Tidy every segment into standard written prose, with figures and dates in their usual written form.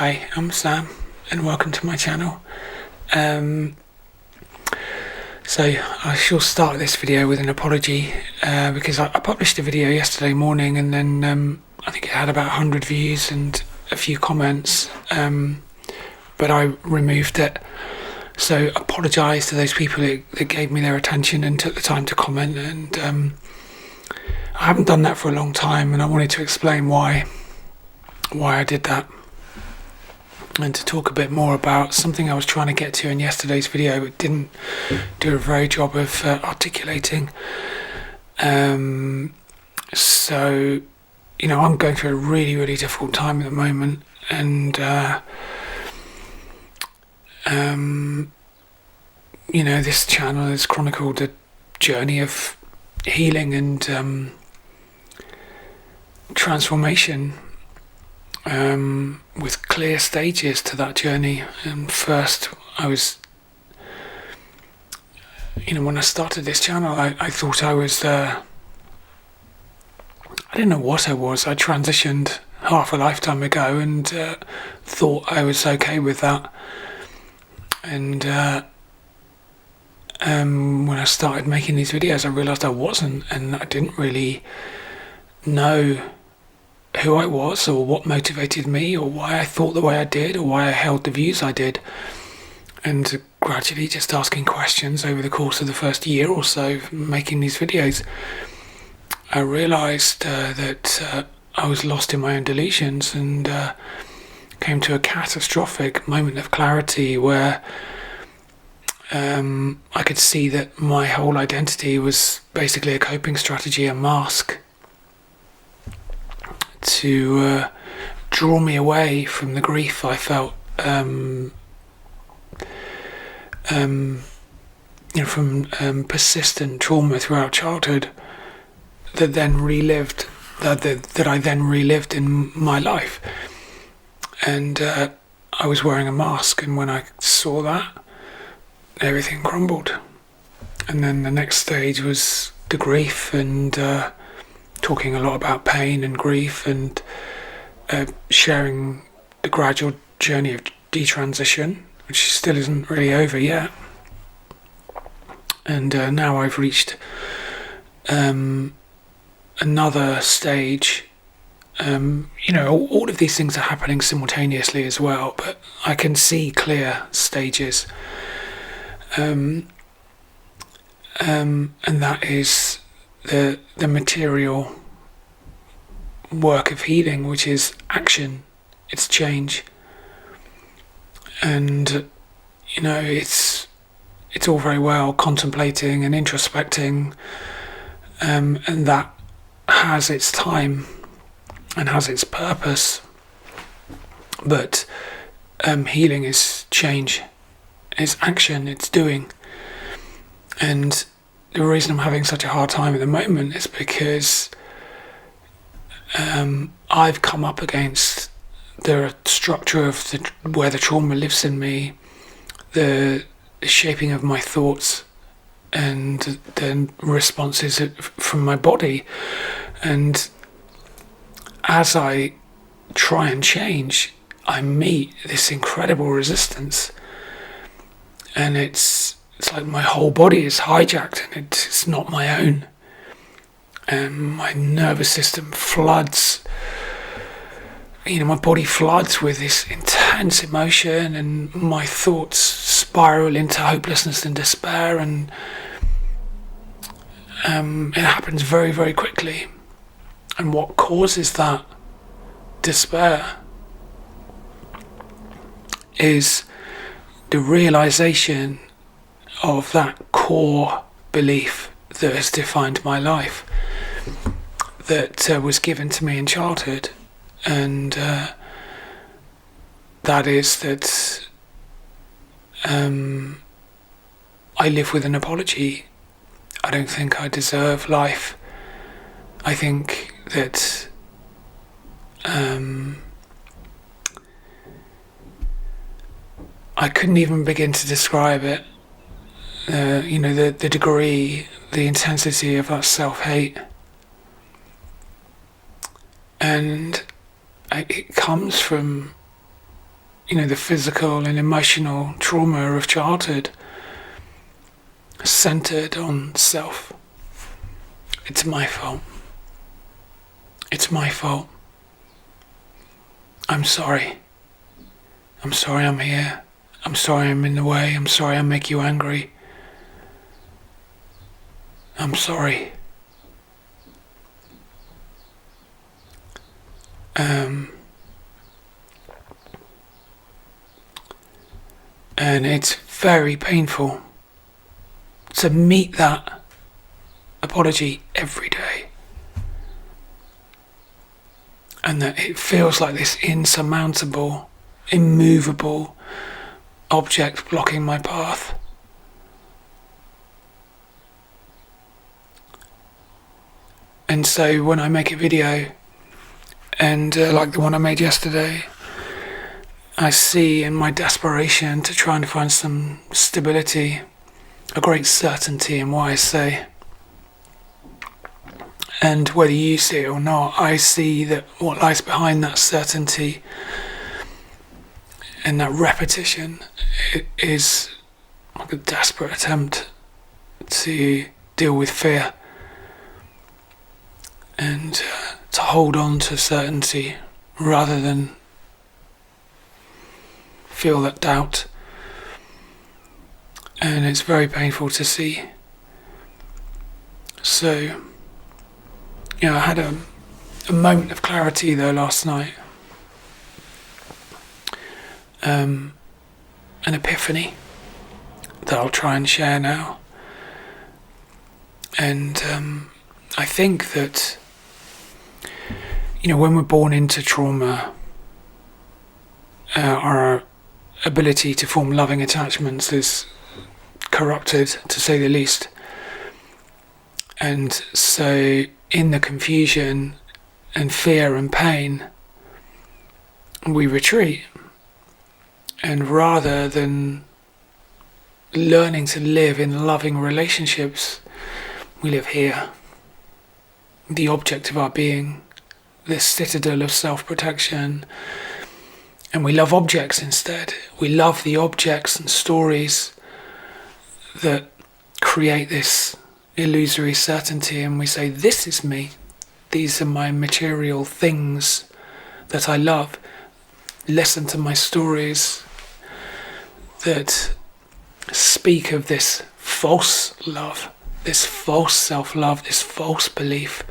Hi, I'm Sam, and welcome to my channel. So I shall start this video with an apology because I published a video yesterday morning, and then I think it had about 100 views and a few comments, but I removed it. So apologise to those people that gave me their attention and took the time to comment, and I haven't done that for a long time, and I wanted to explain why I did that, and to talk a bit more about something I was trying to get to in yesterday's video but didn't do a very job of articulating. So, I'm going through a really, really difficult time at the moment, and this channel has chronicled the journey of healing and transformation, with clear stages to that journey. And first, I was, when I started this channel, I thought I was, I didn't know what I was. I transitioned half a lifetime ago and thought I was okay with that. And when I started making these videos, I realised I wasn't, and I didn't really know who I was, or what motivated me, or why I thought the way I did, or why I held the views I did. And gradually, just asking questions over the course of the first year or so making these videos, I realised that I was lost in my own delusions, and came to a catastrophic moment of clarity where I could see that my whole identity was basically a coping strategy, a mask to draw me away from the grief I felt, from persistent trauma throughout childhood that I then relived in my life. And I was wearing a mask, and when I saw that, everything crumbled. And then the next stage was the grief, and talking a lot about pain and grief, and sharing the gradual journey of detransition, which still isn't really over yet. And now I've reached another stage. All of these things are happening simultaneously as well, but I can see clear stages. And that is the material work of healing, which is action, it's change. And it's all very well contemplating and introspecting, and that has its time and has its purpose, but healing is change, it's action, it's doing. And the reason I'm having such a hard time at the moment is because I've come up against the structure of where the trauma lives in me, the shaping of my thoughts, and the responses from my body. And as I try and change, I meet this incredible resistance, and it's like my whole body is hijacked, and it's not my own. And my nervous system floods, my body floods with this intense emotion, and my thoughts spiral into hopelessness and despair, and it happens very, very quickly. And what causes that despair is the realization of that core belief that has defined my life, that was given to me in childhood, and that is that I live with an apology. I don't think I deserve life. I think that I couldn't even begin to describe it. The degree, the intensity of that self-hate. And it comes from the physical and emotional trauma of childhood centered on self. It's my fault. It's my fault. I'm sorry. I'm sorry I'm here. I'm sorry I'm in the way. I'm sorry I make you angry. I'm sorry. And it's very painful to meet that apology every day. And that it feels like this insurmountable, immovable object blocking my path. And so when I make a video, and like the one I made yesterday, I see in my desperation to try and find some stability, a great certainty in what I say. And whether you see it or not, I see that what lies behind that certainty and that repetition is like a desperate attempt to deal with fear and to hold on to certainty rather than feel that doubt. And it's very painful to see. So, I had a moment of clarity though last night. An epiphany that I'll try and share now. And I think that, when we're born into trauma, our ability to form loving attachments is corrupted, to say the least. And so in the confusion and fear and pain, we retreat. And rather than learning to live in loving relationships, we live here. The object of our being, this citadel of self-protection. And we love objects instead. We love the objects and stories that create this illusory certainty, and we say, this is me. These are my material things that I love. Listen to my stories that speak of this false love, this false self-love, this false belief.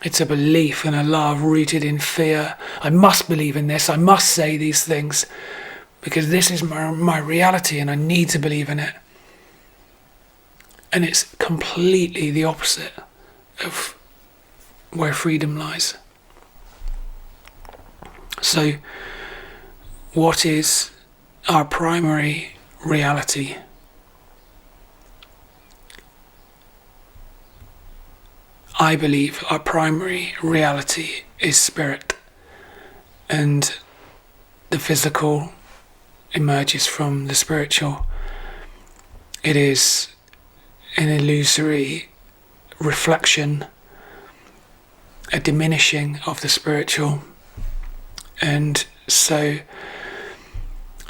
It's a belief and a love rooted in fear. I must believe in this. I must say these things because this is my reality and I need to believe in it. And it's completely the opposite of where freedom lies. So, what is our primary reality? I believe our primary reality is spirit, and the physical emerges from the spiritual. It is an illusory reflection, a diminishing of the spiritual. And so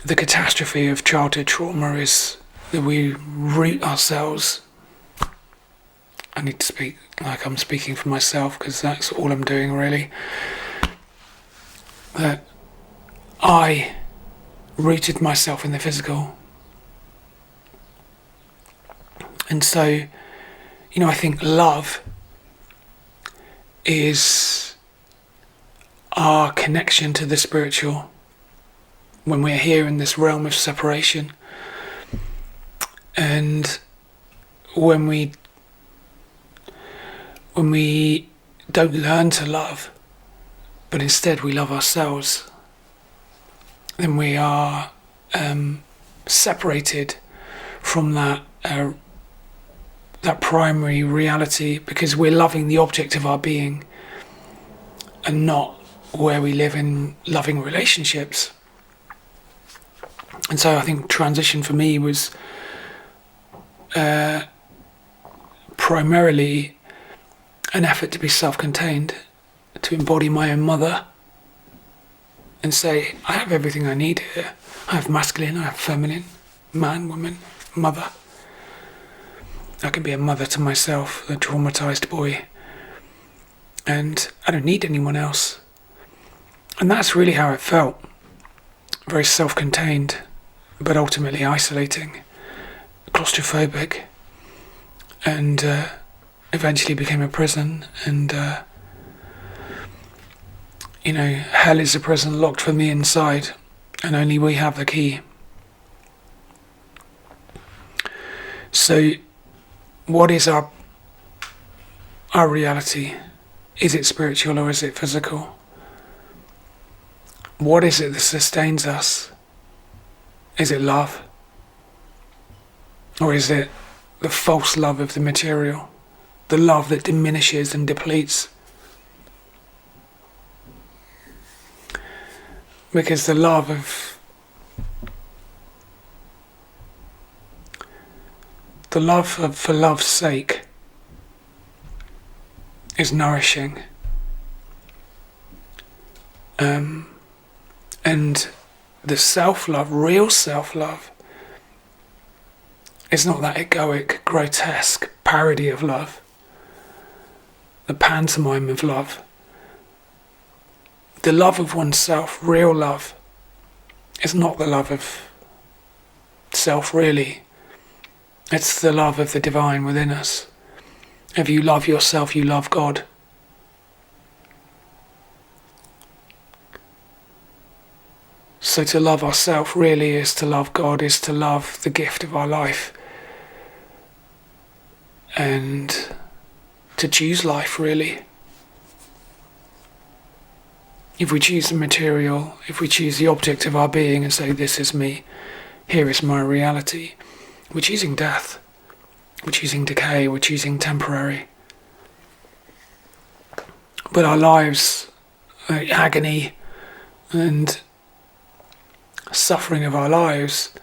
the catastrophe of childhood trauma is that we root ourselves. I need to speak like I'm speaking for myself because that's all I'm doing really. That I rooted myself in the physical. And so, I think love is our connection to the spiritual when we're here in this realm of separation. And when we don't learn to love, but instead we love ourselves, then we are separated from that primary reality because we're loving the object of our being and not where we live in loving relationships. And so I think transition for me was primarily an effort to be self-contained, to embody my own mother, and say, I have everything I need here. I have masculine, I have feminine, man, woman, mother. I can be a mother to myself, a traumatized boy, and I don't need anyone else. And that's really how it felt. Very self-contained, but ultimately isolating, claustrophobic, and eventually became a prison. And hell is a prison locked from the inside, and only we have the key. So what is our reality? Is it spiritual or is it physical? What is it that sustains us? Is it love? Or is it the false love of the material? The love that diminishes and depletes? Because the love for love's sake is nourishing. And the self-love, real self-love, is not that egoic, grotesque parody of love, the pantomime of love. The love of oneself, real love, is not the love of self, really. It's the love of the divine within us. If you love yourself, you love God. So to love ourselves really is to love God, is to love the gift of our life. And to choose life, really. If we choose the material, if we choose the object of our being and say, this is me, here is my reality, we're choosing death. We're choosing decay, we're choosing temporary. But our lives, the agony and suffering of our lives,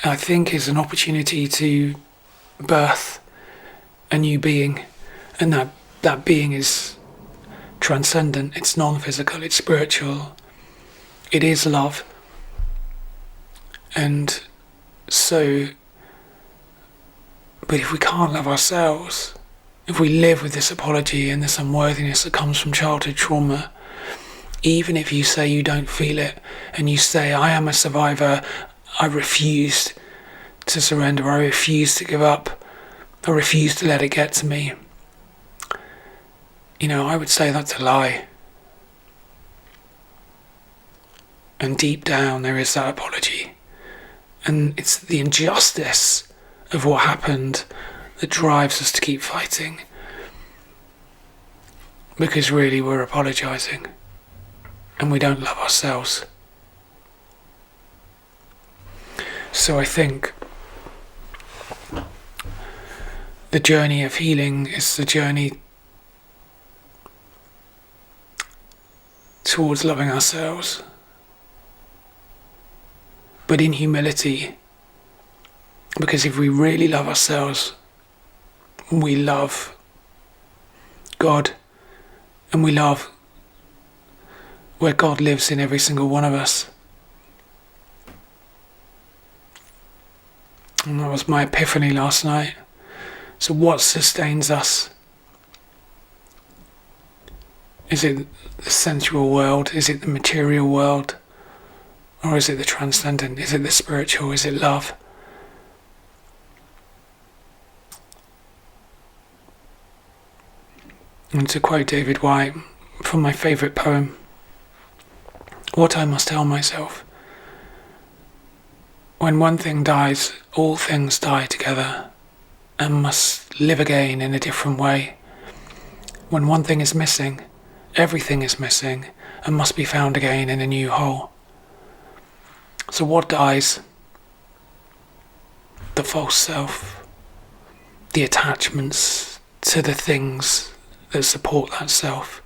I think is an opportunity to birth a new being. And that being is transcendent, it's non-physical, it's spiritual, it is love. And so, but if we can't love ourselves, if we live with this apology and this unworthiness that comes from childhood trauma, even if you say you don't feel it and you say, I am a survivor, I refused to surrender, I refuse to give up, I refuse to let it get to me, I would say that's a lie. And deep down there is that apology. And it's the injustice of what happened that drives us to keep fighting. Because really we're apologising. And we don't love ourselves. So I think the journey of healing is the journey towards loving ourselves. But in humility, because if we really love ourselves, we love God, and we love where God lives in every single one of us. And that was my epiphany last night. So what sustains us? Is it the sensual world? Is it the material world? Or is it the transcendent? Is it the spiritual? Is it love? And to quote David White from my favourite poem, what I must tell myself. When one thing dies, all things die together and must live again in a different way. When one thing is missing, everything is missing and must be found again in a new whole. So what dies? The false self, the attachments to the things that support that self.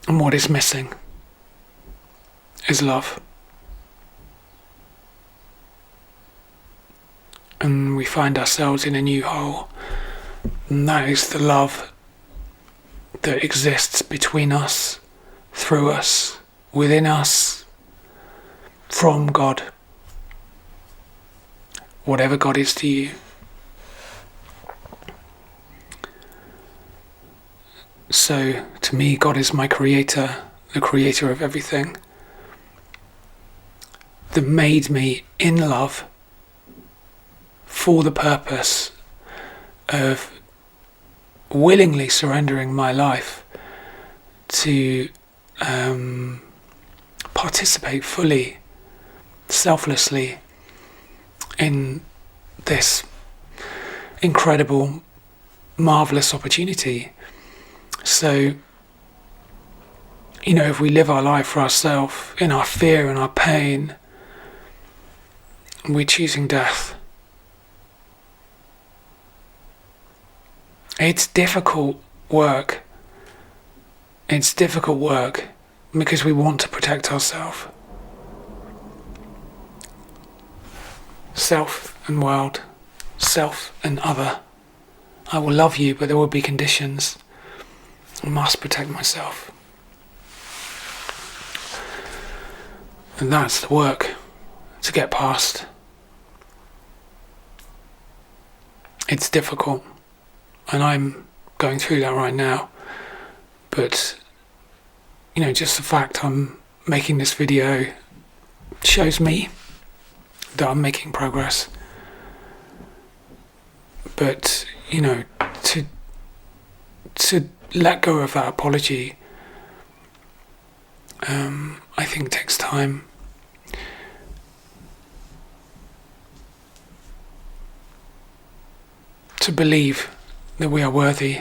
And what is missing is love. And we find ourselves in a new whole. And that is the love that exists between us, through us, within us, from God. Whatever God is to you. So, to me, God is my creator, the creator of everything, that made me in love for the purpose of willingly surrendering my life to participate fully, selflessly in this incredible, marvelous opportunity. So, if we live our life for ourselves, in our fear and our pain, we're choosing death. It's difficult work. It's difficult work because we want to protect ourselves. Self and world, self and other. I will love you, but there will be conditions. I must protect myself. And that's the work to get past. It's difficult, and I'm going through that right now. But, just the fact I'm making this video shows me that I'm making progress. But, to let go of that apology, I think takes time. To believe that we are worthy,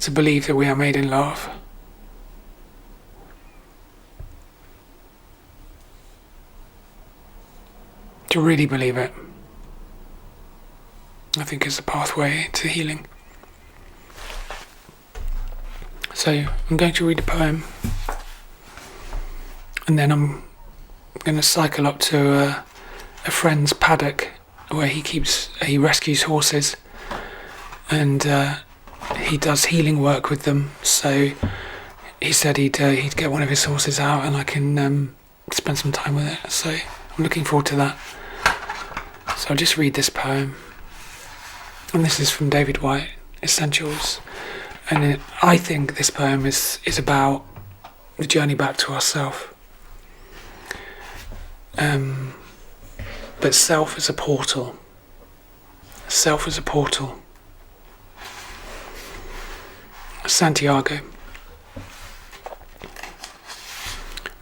to believe that we are made in love. To really believe it, I think is the pathway to healing. So I'm going to read a poem, and then I'm going to cycle up to a friend's paddock where he rescues horses, and he does healing work with them. So he said he'd get one of his horses out, and I can spend some time with it. So I'm looking forward to that. So I'll just read this poem, and this is from David White, Essentials. And I think this poem is about the journey back to ourself. But self is a portal. Self is a portal. Santiago.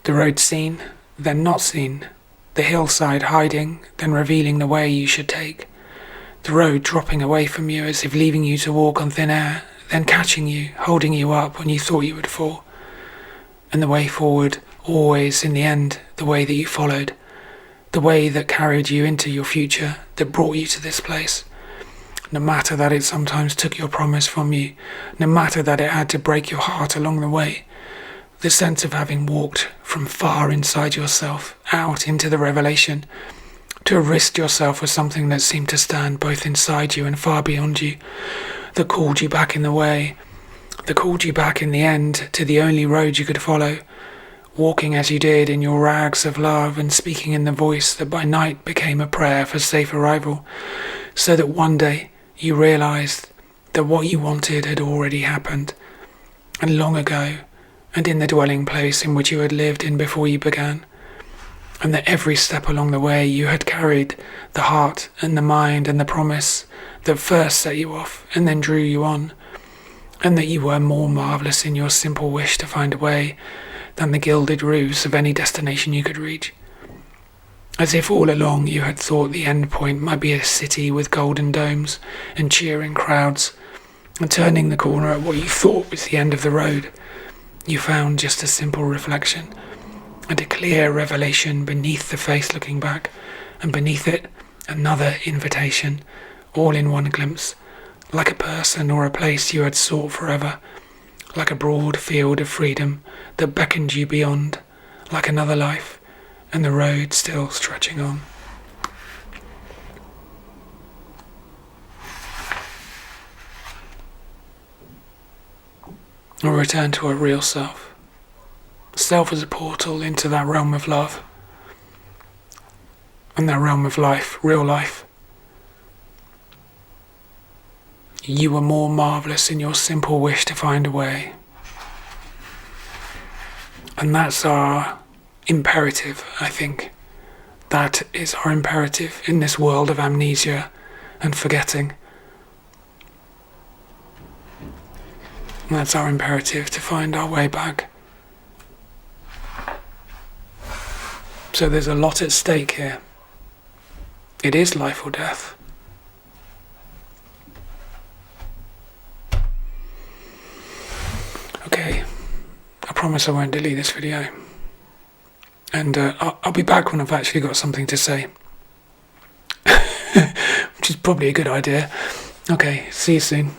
The road seen, then not seen. The hillside hiding, then revealing the way you should take. The road dropping away from you as if leaving you to walk on thin air, then catching you, holding you up when you thought you would fall. And the way forward, always in the end, the way that you followed. The way that carried you into your future, that brought you to this place. No matter that it sometimes took your promise from you, no matter that it had to break your heart along the way, the sense of having walked from far inside yourself out into the revelation, to have risked yourself with something that seemed to stand both inside you and far beyond you, that called you back in the way, that called you back in the end to the only road you could follow, walking as you did in your rags of love and speaking in the voice that by night became a prayer for safe arrival, so that one day you realized that what you wanted had already happened, and long ago, and in the dwelling place in which you had lived in before you began, and that every step along the way you had carried the heart and the mind and the promise that first set you off and then drew you on, and that you were more marvellous in your simple wish to find a way than the gilded roofs of any destination you could reach. As if all along you had thought the end point might be a city with golden domes and cheering crowds, and turning the corner at what you thought was the end of the road, you found just a simple reflection, and a clear revelation beneath the face looking back, and beneath it another invitation, all in one glimpse, like a person or a place you had sought forever, like a broad field of freedom that beckoned you beyond, like another life, and the road still stretching on. or return to a real self. Self is a portal into that realm of love and that realm of life, real life. You are more marvellous in your simple wish to find a way. And that's our imperative, I think. That is our imperative in this world of amnesia and forgetting. And that's our imperative, to find our way back. So there's a lot at stake here. It is life or death. Okay, I promise I won't delete this video. And I'll be back when I've actually got something to say. Which is probably a good idea. Okay, see you soon.